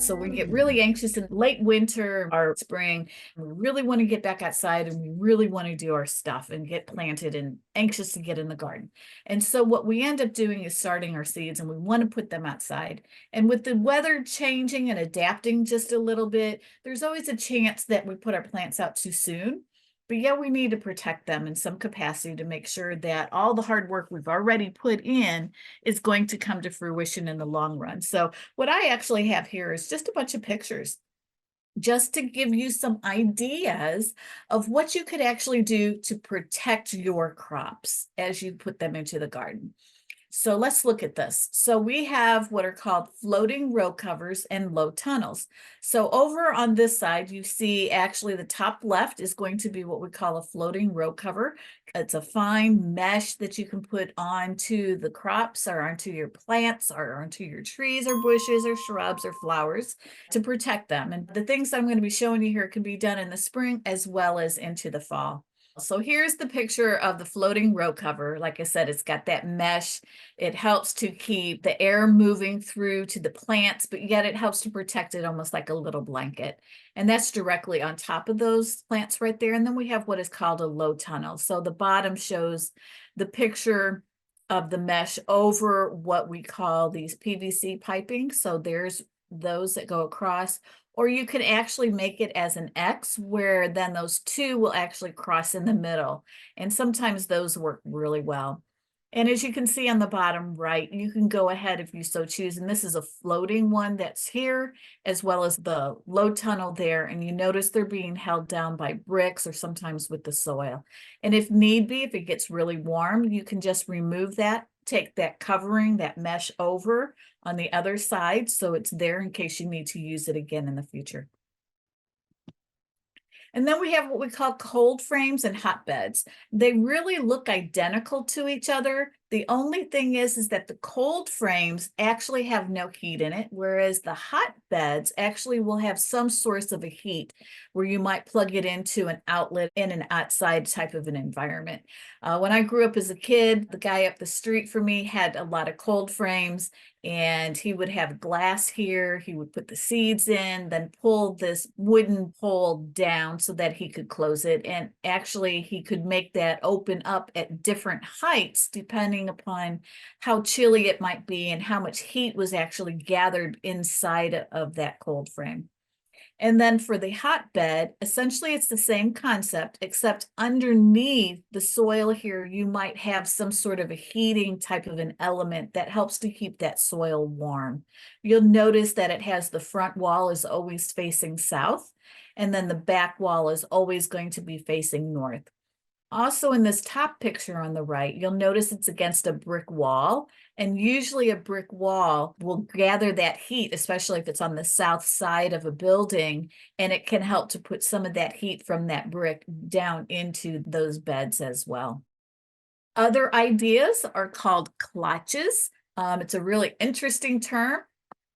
So we get really anxious in late winter or spring. We really want to get back outside and we really want to do our stuff and get planted and anxious to get in the garden. And so what we end up doing is starting our seeds and we want to put them outside. And with the weather changing and adapting just a little bit, there's always a chance that we put our plants out too soon. But yeah, we need to protect them in some capacity to make sure that all the hard work we've already put in is going to come to fruition in the long run. So what I actually have here is just a bunch of pictures just to give you some ideas of what you could actually do to protect your crops as you put them into the garden. So let's look at this. So we have what are called floating row covers and low tunnels. So over on this side, you see actually the top left is going to be what we call a floating row cover. It's a fine mesh that you can put onto the crops or onto your plants or onto your trees or bushes or shrubs or flowers to protect them. And the things I'm going to be showing you here can be done in the spring as well as into the fall. So here's the picture of the floating row cover. Like I said, it's got that mesh. It helps to keep the air moving through to the plants, but yet it helps to protect it almost like a little blanket. And that's directly on top of those plants right there. And then we have what is called a low tunnel. So the bottom shows the picture of the mesh over what we call these PVC piping. So there's those that go across. Or you can actually make it as an X where then those two will actually cross in the middle. And sometimes those work really well. And as you can see on the bottom right, you can go ahead if you so choose. And this is a floating one that's here, as well as the low tunnel there. And you notice they're being held down by bricks or sometimes with the soil. And if need be, if it gets really warm, you can just remove that, take that covering, that mesh over on the other side, so it's there in case you need to use it again in the future. And then we have what we call cold frames and hotbeds. They really look identical to each other. The only thing is that the cold frames actually have no heat in it, whereas the hotbeds actually will have some source of a heat where you might plug it into an outlet in an outside type of an environment. When I grew up as a kid, the guy up the street from me had a lot of cold frames and he would have glass here. He would put the seeds in, then pull this wooden pole down so that he could close it. And actually he could make that open up at different heights depending upon how chilly it might be and how much heat was actually gathered inside of that cold frame. And then for the hotbed, essentially it's the same concept, except underneath the soil here, you might have some sort of a heating type of an element that helps to keep that soil warm. You'll notice that it has the front wall is always facing south, and then the back wall is always going to be facing north. Also in this top picture on the right, you'll notice it's against a brick wall. And usually a brick wall will gather that heat, especially if it's on the south side of a building, and it can help to put some of that heat from that brick down into those beds as well. Other ideas are called clutches. It's a really interesting term.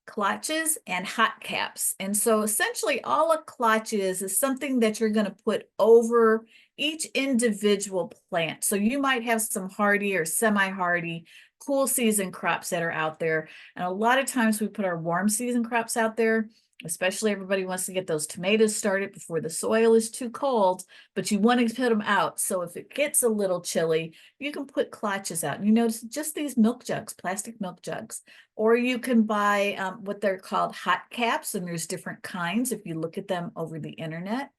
Clutches and hot caps. And so essentially all a clutch is something that you're going to put over each individual plant. So you might have some hardy or semi-hardy cool season crops that are out there. And a lot of times we put our warm season crops out there, especially everybody wants to get those tomatoes started before the soil is too cold, but you want to put them out. So if it gets a little chilly, you can put clutches out. And you notice just these milk jugs, plastic milk jugs, or you can buy what they're called hot caps, and there's different kinds if you look at them over the internet.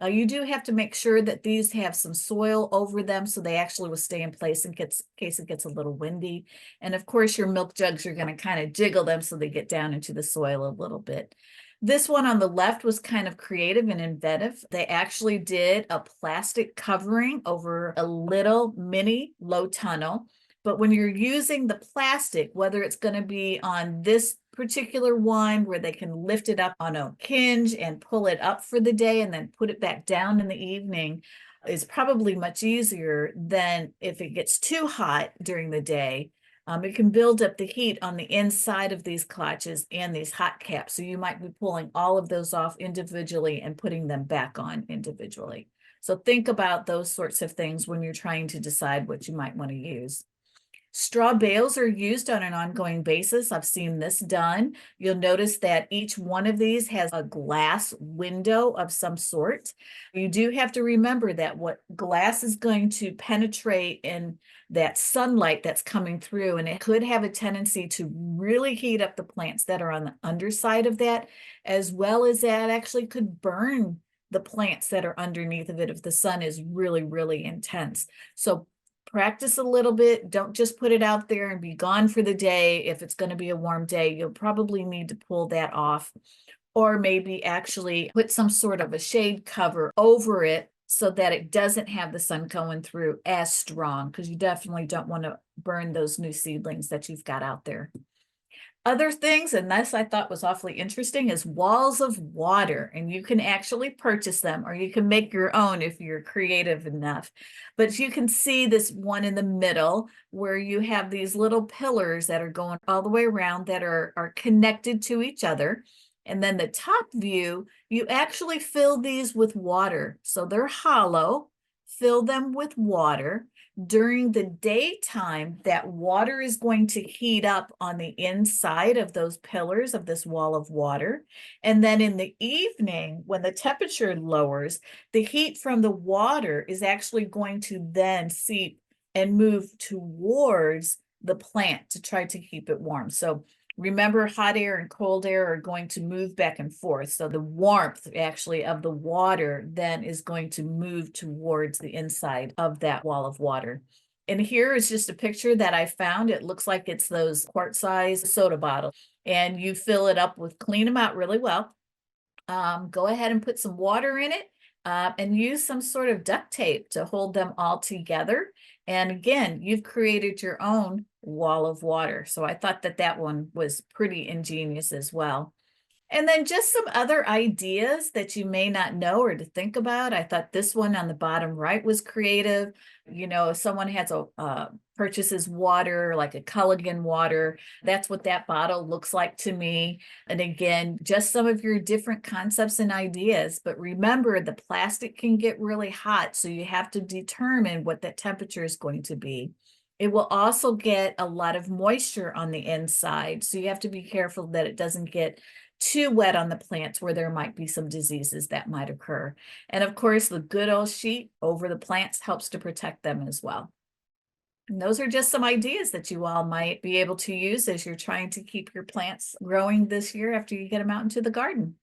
You do have to make sure that these have some soil over them so they actually will stay in place in case it gets a little windy. And of course, your milk jugs, you're going to kind of jiggle them so they get down into the soil a little bit. This one on the left was kind of creative and inventive. They actually did a plastic covering over a little mini low tunnel. But when you're using the plastic, whether it's going to be on this particular one where they can lift it up on a hinge and pull it up for the day and then put it back down in the evening, is probably much easier than if it gets too hot during the day. It can build up the heat on the inside of these clutches and these hot caps. So you might be pulling all of those off individually and putting them back on individually. So think about those sorts of things when you're trying to decide what you might want to use. Straw bales are used on an ongoing basis. I've seen this done. You'll notice that each one of these has a glass window of some sort. You do have to remember that what glass is going to penetrate in that sunlight that's coming through, and it could have a tendency to really heat up the plants that are on the underside of that, as well as that actually could burn the plants that are underneath of it if the sun is really, really intense. So practice a little bit. Don't just put it out there and be gone for the day. If it's going to be a warm day, you'll probably need to pull that off, or maybe actually put some sort of a shade cover over it so that it doesn't have the sun going through as strong, because you definitely don't want to burn those new seedlings that you've got out there. Other things, and this I thought was awfully interesting, is walls of water. And you can actually purchase them, or you can make your own if you're creative enough. But you can see this one in the middle where you have these little pillars that are going all the way around that are connected to each other. And then the top view, you actually fill these with water. So they're hollow, fill them with water. During the daytime, that water is going to heat up on the inside of those pillars of this wall of water. And then in the evening, when the temperature lowers, the heat from the water is actually going to then seep and move towards the plant to try to keep it warm. So remember, hot air and cold air are going to move back and forth. So the warmth actually of the water then is going to move towards the inside of that wall of water. And here is just a picture that I found. It looks like it's those quart-size soda bottles. And you fill it up with, clean them out really well. Go ahead and put some water in it, and use some sort of duct tape to hold them all together. And again, you've created your own wall of water. So I thought that that one was pretty ingenious as well. And then just some other ideas that you may not know or to think about. I thought this one on the bottom right was creative. You know, if someone has a purchases water, like a Culligan water, that's what that bottle looks like to me. And again, just some of your different concepts and ideas. But remember, the plastic can get really hot, so you have to determine what that temperature is going to be. It will also get a lot of moisture on the inside, so you have to be careful that it doesn't get too wet on the plants where there might be some diseases that might occur. And of course, the good old sheet over the plants helps to protect them as well. And those are just some ideas that you all might be able to use as you're trying to keep your plants growing this year after you get them out into the garden.